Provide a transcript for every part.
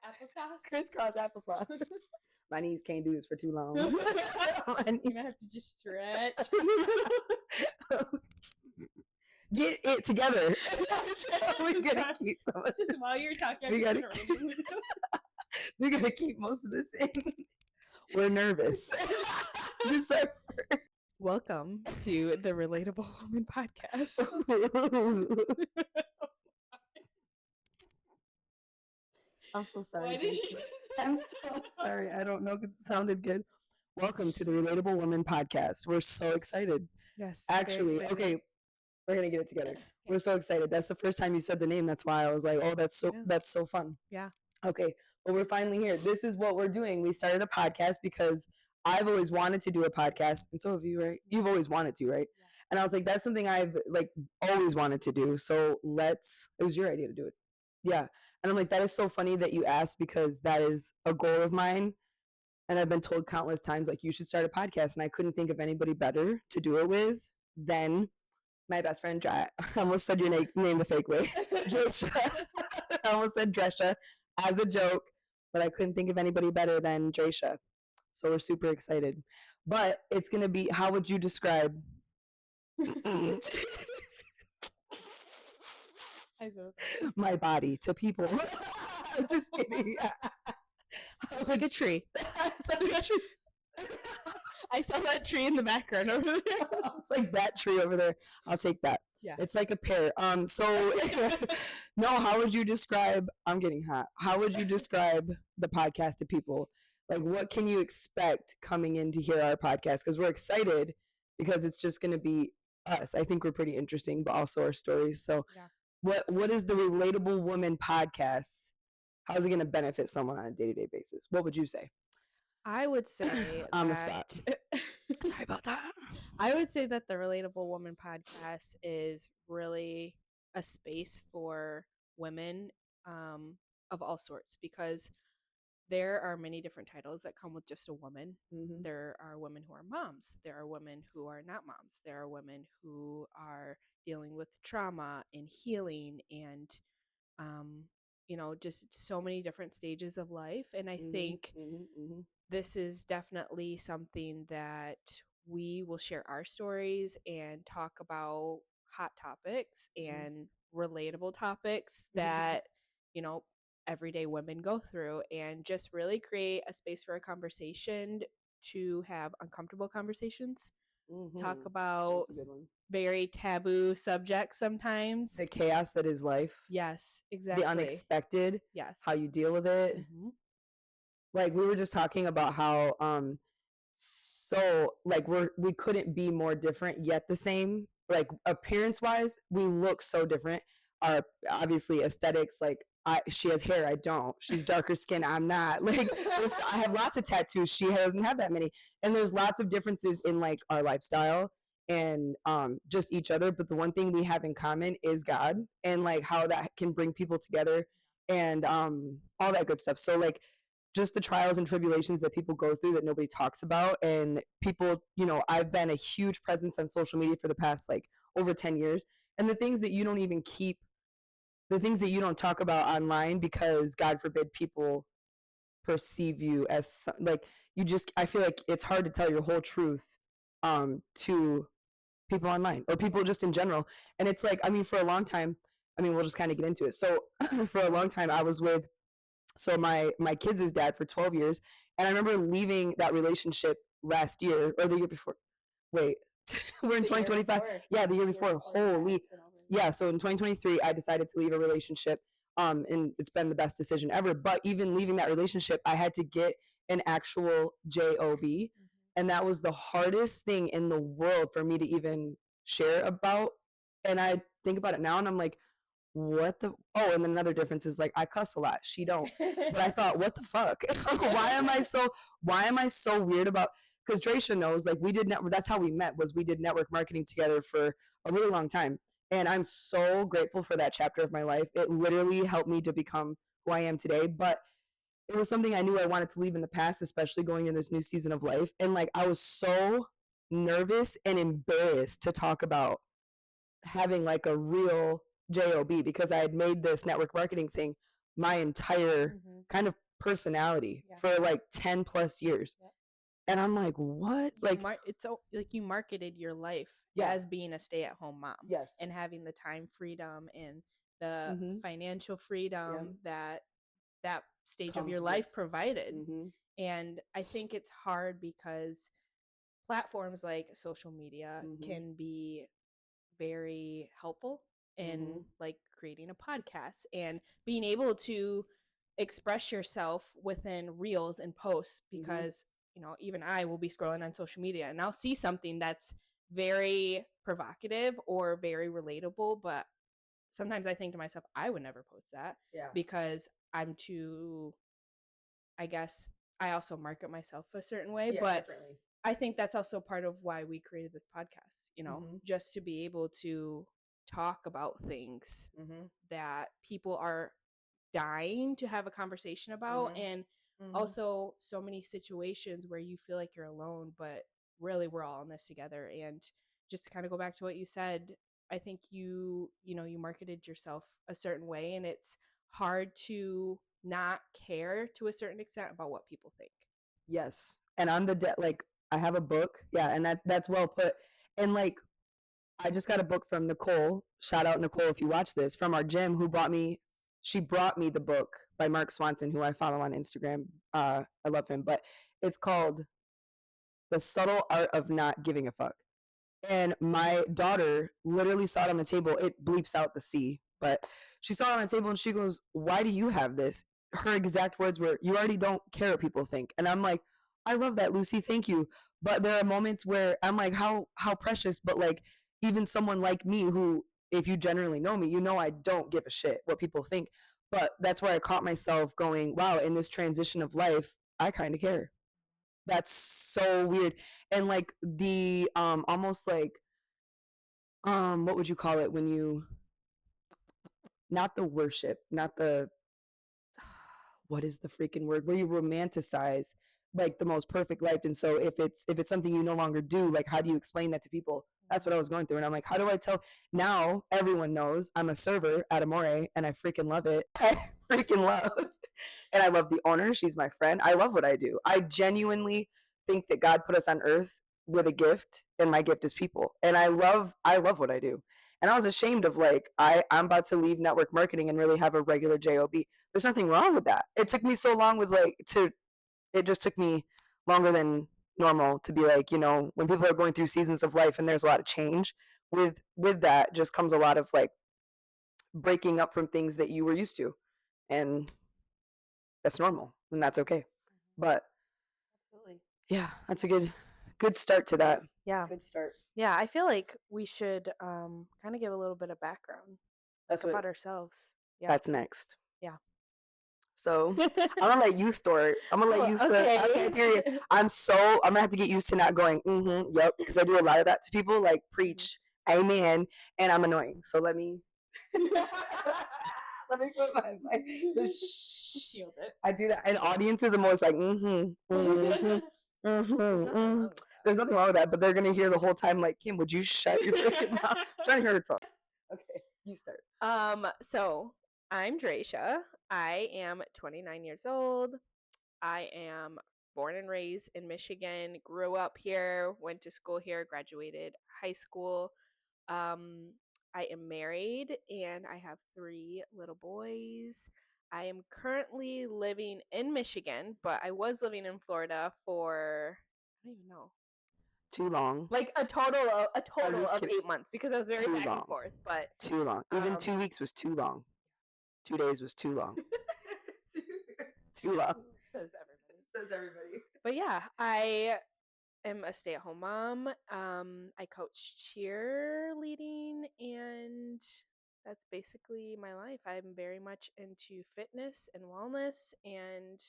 applesauce. Crisscross applesauce. My knees can't do this for too long. You're gonna have to just stretch. Get it together. We're gonna keep some of Just this. while you're talking, We gotta keep most of this in. We're nervous. This is our first. Welcome to the Relatable Woman Podcast. I'm so sorry. Why did you? I'm so sorry. I don't know if it sounded good. Welcome to the Relatable Woman Podcast. We're so excited. Yes. Actually, okay, we're gonna get it together. We're so excited. That's the first time you said the name. That's why I was like, oh, that's so fun. Yeah. Okay, but we're finally here. This is what we're doing. We started a podcast because I've always wanted to do a podcast, and so have you, right? You've always wanted to, right? Yeah. And I was like, that's something I've always wanted to do. So it was your idea to do it. Yeah. And I'm like, that is so funny that you asked, because that is a goal of mine. And I've been told countless times, like, you should start a podcast. And I couldn't think of anybody better to do it with than my best friend, I almost said your name the fake way. Dresha. I almost said Dresha as a joke, but I couldn't think of anybody better than Dresha. So we're super excited. But it's going to be, how would you describe? My body to people. I'm just kidding. It's like a tree. I saw that tree in the background over there. It's like that tree over there. I'll take that. Yeah. It's like a pear. So no, how would you describe, I'm getting hot. How would you describe the podcast to people? Like, what can you expect coming in to hear our podcast? Because we're excited, because it's just going to be us. I think we're pretty interesting, but also our stories. So yeah. What is the Relatable Woman Podcast? How is it going to benefit someone on a day-to-day basis? What would you say? I would say on the spot. Sorry about that. I would say that the Relatable Woman Podcast is really a space for women of all sorts, because there are many different titles that come with just a woman. Mm-hmm. There are women who are moms. There are women who are not moms. There are women who are dealing with trauma and healing and, just so many different stages of life. And I think this is definitely something that we will share our stories and talk about hot topics and relatable topics that, everyday women go through, and just really create a space for a conversation to have uncomfortable conversations. Talk about very taboo subjects sometimes. The chaos that is life. Yes, exactly. The unexpected. Yes. How you deal with it. Mm-hmm. Like, we were just talking about how we couldn't be more different yet the same. Like, appearance wise, we look so different. Our obviously aesthetics, like, she has hair, I don't. She's darker skin, I'm not. Like, I have lots of tattoos, she doesn't have that many. And there's lots of differences in, like, our lifestyle and just each other. But the one thing we have in common is God, and like how that can bring people together and all that good stuff. So like, just the trials and tribulations that people go through that nobody talks about. And people, I've been a huge presence on social media for the past like over 10 years. And the things that you don't even keep, the things that you don't talk about online, because God forbid people perceive you as like, I feel like it's hard to tell your whole truth to people online or people just in general. And it's like, for a long time, we'll just kind of get into it. So for a long time I was with, my kids' dad for 12 years. And I remember leaving that relationship last year or the year before. Wait, we're in 2025. Yeah, the year before. Holy. Yeah, so in 2023, I decided to leave a relationship. And it's been the best decision ever. But even leaving that relationship, I had to get an actual job. And that was the hardest thing in the world for me to even share about. And I think about it now and I'm like, and then another difference is like, I cuss a lot. She don't. But I thought, what the fuck? why am I so weird about, because Dresha knows, like, that's how we met, was we did network marketing together for a really long time. And I'm so grateful for that chapter of my life. It literally helped me to become who I am today. But it was something I knew I wanted to leave in the past, especially going in this new season of life. And like, I was so nervous and embarrassed to talk about having like a real job, because I had made this network marketing thing my entire kind of personality for like 10 plus years. And I'm like, what? It's like you marketed your life as being a stay-at-home mom. Yes. And having the time freedom and the financial freedom that stage of your life provided. And I think it's hard because platforms like social media can be very helpful in like creating a podcast and being able to express yourself within reels and posts, because you know, even I will be scrolling on social media and I'll see something that's very provocative or very relatable, but sometimes I think to myself, I would never post that because I'm too, I guess I also market myself a certain way, but differently. I think that's also part of why we created this podcast, you know, just to be able to talk about things that people are dying to have a conversation about. And also so many situations where you feel like you're alone, but really we're all in this together. And just to kind of go back to what you said, I think you marketed yourself a certain way, and it's hard to not care to a certain extent about what people think. Yes. And I'm like, I have a book. Yeah. And that's well put. And like, I just got a book from Nicole. Shout out Nicole if you watch this, from our gym, she brought me the book by Mark Swanson, who I follow on Instagram. I love him, but it's called The Subtle Art of Not Giving a Fuck. And my daughter literally saw it on the table. It bleeps out the C, but she saw it on the table and she goes, "Why do you have this?" Her exact words were, "You already don't care what people think." And I'm like, I love that, Lucy. Thank you. But there are moments where I'm like, how precious. But like, even someone like me, who, if you generally know me, you know I don't give a shit what people think. But that's where I caught myself going, wow, in this transition of life, I kind of care. That's so weird. And like the almost like what would you call it when you, not the worship, not the, what is the freaking word, where you romanticize like the most perfect life. And so if it's something you no longer do, like how do you explain that to people? That's what I was going through. And I'm like, how do I tell? Now everyone knows I'm a server at Amore and I freaking love it. I freaking love. And I love the owner. She's my friend. I love what I do. I genuinely think that God put us on earth with a gift, and my gift is people. And I love what I do. And I was ashamed of like, I'm about to leave network marketing and really have a regular job. There's nothing wrong with that. It took me so long it just took me longer than normal to be like, when people are going through seasons of life and there's a lot of change, with that just comes a lot of like breaking up from things that you were used to. And that's normal and that's okay. But absolutely, yeah, that's a good start to that. Yeah, good start. Yeah, I feel like we should kind of give a little bit of background about ourselves. Yeah, that's next. Yeah. So I'm gonna let you start. Okay, period. I'm gonna have to get used to not going yep, because I do a lot of that to people, like preach amen, and I'm annoying. So let me let me put my I do that, and audiences are always like There's nothing wrong with that, but they're gonna hear the whole time like, Kim, would you shut your freaking mouth? I'm trying to hear her talk. Okay, you start. So I'm Dresha. I am 29 years old. I am born and raised in Michigan, grew up here, went to school here, graduated high school. I am married and I have 3 little boys. I am currently living in Michigan, but I was living in Florida for, I don't even know, too long. Like a total of 8 months, because I was very back and forth. But too long. Even 2 weeks was too long. 2 days was too long. Too long. Says everybody. But yeah, I am a stay-at-home mom. I coach cheerleading, and that's basically my life. I'm very much into fitness and wellness, and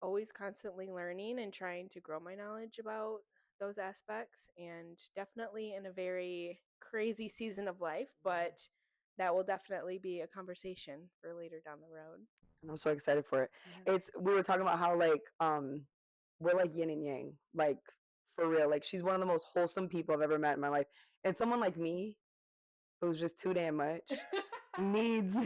always constantly learning and trying to grow my knowledge about those aspects, and definitely in a very crazy season of life, but that will definitely be a conversation for later down the road. And I'm so excited for it. Yeah. We were talking about how like we're like yin and yang, like for real. Like she's one of the most wholesome people I've ever met in my life. And someone like me, who's just too damn much, needs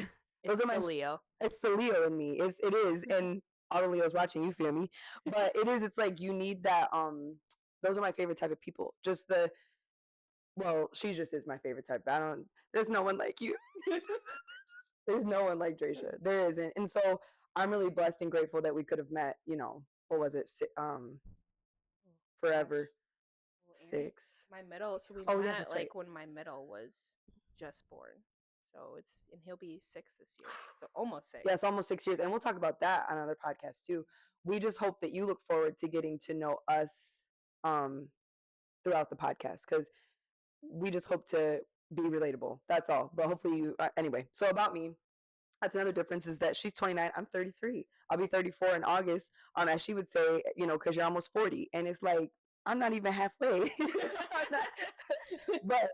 It's the Leo. It's the Leo in me. It is, and all the Leos watching, you feel me? But it is. It's like you need that. Those are my favorite type of people. Just the well, she just is my favorite type. I don't. There's no one like you. There's no one like Dresha. There isn't, and so I'm really blessed and grateful that we could have met. You know, what was it? Forever. Well, 6. my middle. So we Oh, yeah, met that's like right. when my middle was just born. So and he'll be 6 this year. So almost 6. Yes, almost 6 years, and we'll talk about that on another podcast too. We just hope that you look forward to getting to know us throughout the podcast because we just hope to be relatable. That's all. But hopefully you anyway. So about me, that's another difference is that she's 29, I'm 33. I'll be 34 in August. As she would say, you know, because you're almost 40, and it's like I'm not even halfway. But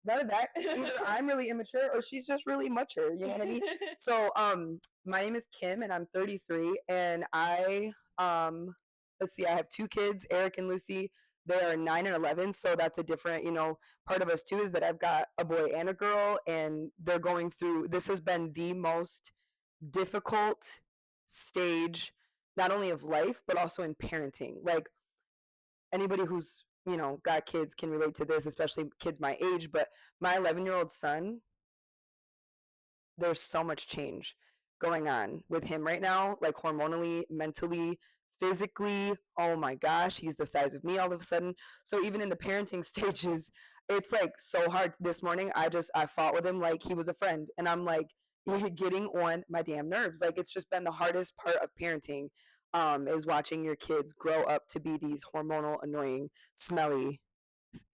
none of that. Either I'm really immature or she's just really mature. You know what I mean? So my name is Kim and I'm 33, and I let's see, I have 2 kids, Eric and Lucy. They are 9 and 11, so that's a different, you know, part of us too is that I've got a boy and a girl, and they're going through. This has been the most difficult stage, not only of life but also in parenting. Like anybody who's got kids can relate to this, especially kids my age. But my 11-year-old son, there's so much change going on with him right now, like hormonally, mentally, physically. Oh my gosh, he's the size of me all of a sudden. So even in the parenting stages, it's like so hard. This morning I fought with him like he was a friend, and I'm like getting on my damn nerves. Like it's just been the hardest part of parenting, is watching your kids grow up to be these hormonal, annoying, smelly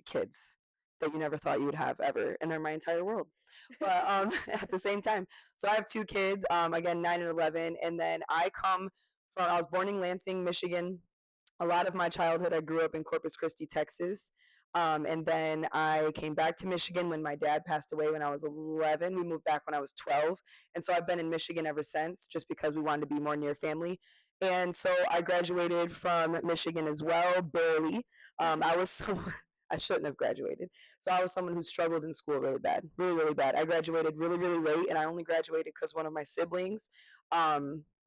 kids that you never thought you would have ever, and they're my entire world. But at the same time, so I have 2 kids, again 9 and 11, and then I was born in Lansing, Michigan. A lot of my childhood, I grew up in Corpus Christi, Texas. And then I came back to Michigan when my dad passed away when I was 11. We moved back when I was 12. And so I've been in Michigan ever since, just because we wanted to be more near family. And so I graduated from Michigan as well, barely. I was I shouldn't have graduated. So I was someone who struggled in school really bad, really, really bad. I graduated really, really late, and I only graduated because one of my siblings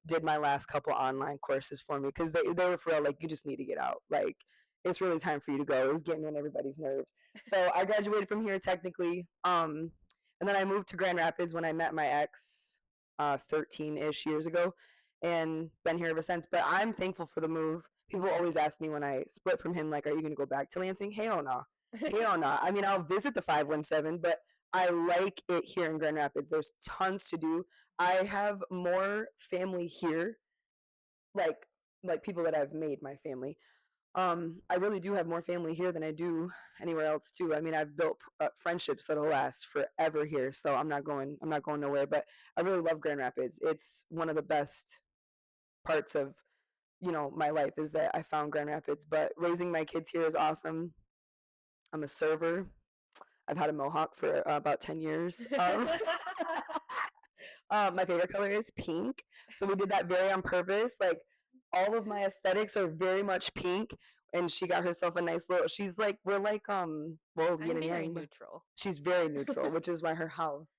did my last couple online courses for me because they were for real, like, you just need to get out. Like, it's really time for you to go. It was getting on everybody's nerves. So I graduated from here technically. And then I moved to Grand Rapids when I met my ex 13-ish years ago, and been here ever since. But I'm thankful for the move. People always ask me when I split from him, like, are you going to go back to Lansing? Hell no. Hell no. I mean, I'll visit the 517, but I like it here in Grand Rapids. There's tons to do. I have more family here, like people that I've made my family. I really do have more family here than I do anywhere else too. I mean, I've built friendships that'll last forever here, so I'm not going nowhere. But I really love Grand Rapids. It's one of the best parts of my life is that I found Grand Rapids. But raising my kids here is awesome. I'm a server. I've had a mohawk for about 10 years. My favorite color is pink, so we did that very on purpose. Like all of my aesthetics are very much pink, and she got herself a nice little. She's like we're like well, yin I'm and very yang. neutral. She's very neutral, which is why her house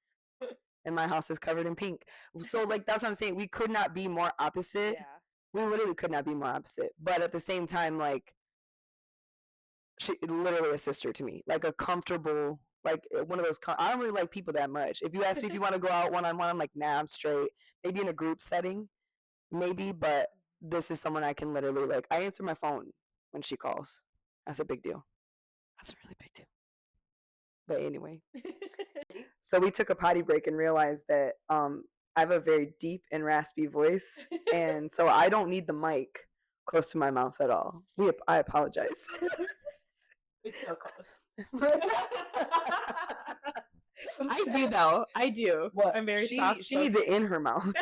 and my house is covered in pink. So like that's what I'm saying. We could not be more opposite. Yeah. We literally could not be more opposite. But at the same time, like she literally a sister to me, like a comfortable, like one of those. I don't really like people that much. If you ask me if you want to go out one on one, I'm like, nah, I'm straight. Maybe in a group setting, maybe, but this is someone I can literally like. I answer my phone when she calls. That's a big deal. That's a really big deal. But anyway, so we took a potty break and realized that I have a very deep and raspy voice, and so I don't need the mic close to my mouth at all. I apologize. It's so close. I do though. I do. What? I'm very soft. She needs it in her mouth.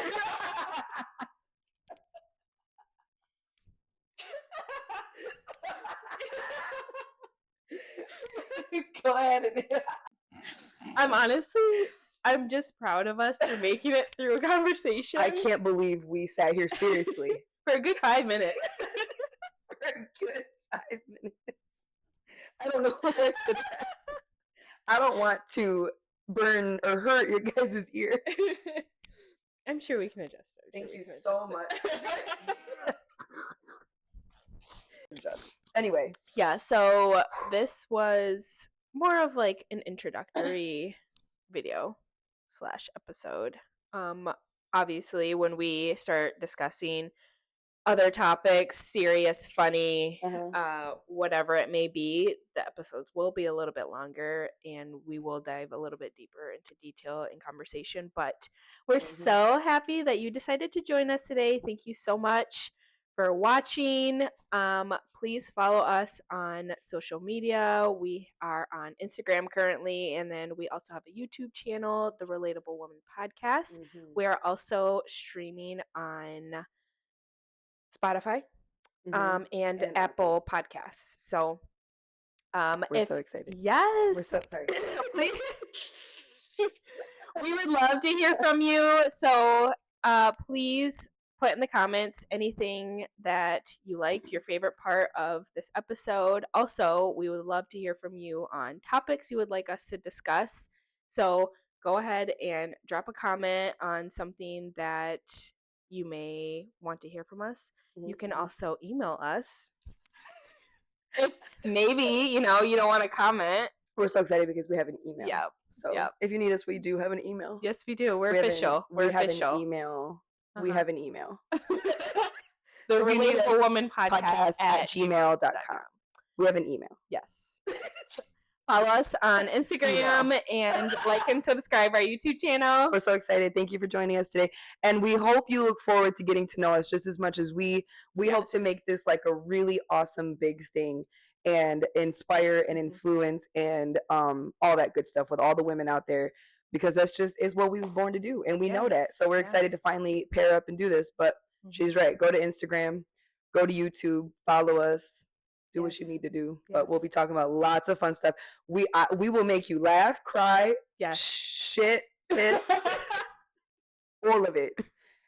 Go ahead. I'm just proud of us for making it through a conversation. I can't believe we sat here seriously for a good 5 minutes. For a good 5 minutes. I don't know what I don't want to burn or hurt your guys' ears. I'm sure we can adjust. Thank you so much. Anyway. Yeah, so this was more of like an introductory video / episode. Obviously, when we start discussing other topics, serious, funny, whatever it may be, the episodes will be a little bit longer and we will dive a little bit deeper into detail and conversation. But we're so happy that you decided to join us today. Thank you so much for watching. Please follow us on social media. We are on Instagram currently, and then we also have a YouTube channel, The Relatable Woman Podcast. We are also streaming on Spotify and Apple Podcasts. So we're so excited. Yes. We're so sorry. We would love to hear from you. So please put in the comments anything that you liked, your favorite part of this episode. Also, we would love to hear from you on topics you would like us to discuss. So go ahead and drop a comment on something that you may want to hear from us. You can also email us. If maybe, you don't want to comment. We're so excited because we have an email. Yep. So if you need us, we do have an email. Yes, we do. We're official. We have an email. We have an email. The Relatable Woman Podcast at gmail.com. We have an email. Yes. Follow us on Instagram and like and subscribe our YouTube channel. We're so excited. Thank you for joining us today. And we hope you look forward to getting to know us just as much as we hope to make this like a really awesome big thing and inspire and influence and all that good stuff with all the women out there, because that's just is what we was born to do. And we know that. So we're excited to finally pair up and do this. But she's right. Go to Instagram, go to YouTube, follow us. Do what you need to do, but we'll be talking about lots of fun stuff. We will make you laugh, cry, shit, piss, all of it,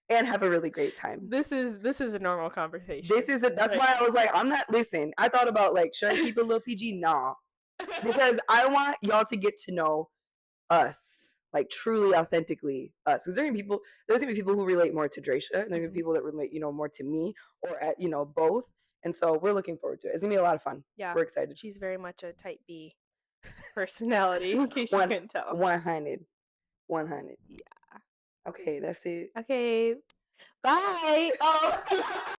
and have a really great time. This is a normal conversation. That's why I was like, listen. I thought about like, should I keep it a little PG? Nah, because I want y'all to get to know us, like truly, authentically us. Because there's gonna be people who relate more to Dresha, and there's gonna be people that relate, more to me, or both. And so we're looking forward to it. It's going to be a lot of fun. Yeah. We're excited. She's very much a type B personality, in case you couldn't tell. 100. Yeah. Okay, that's it. Okay. Bye. Oh.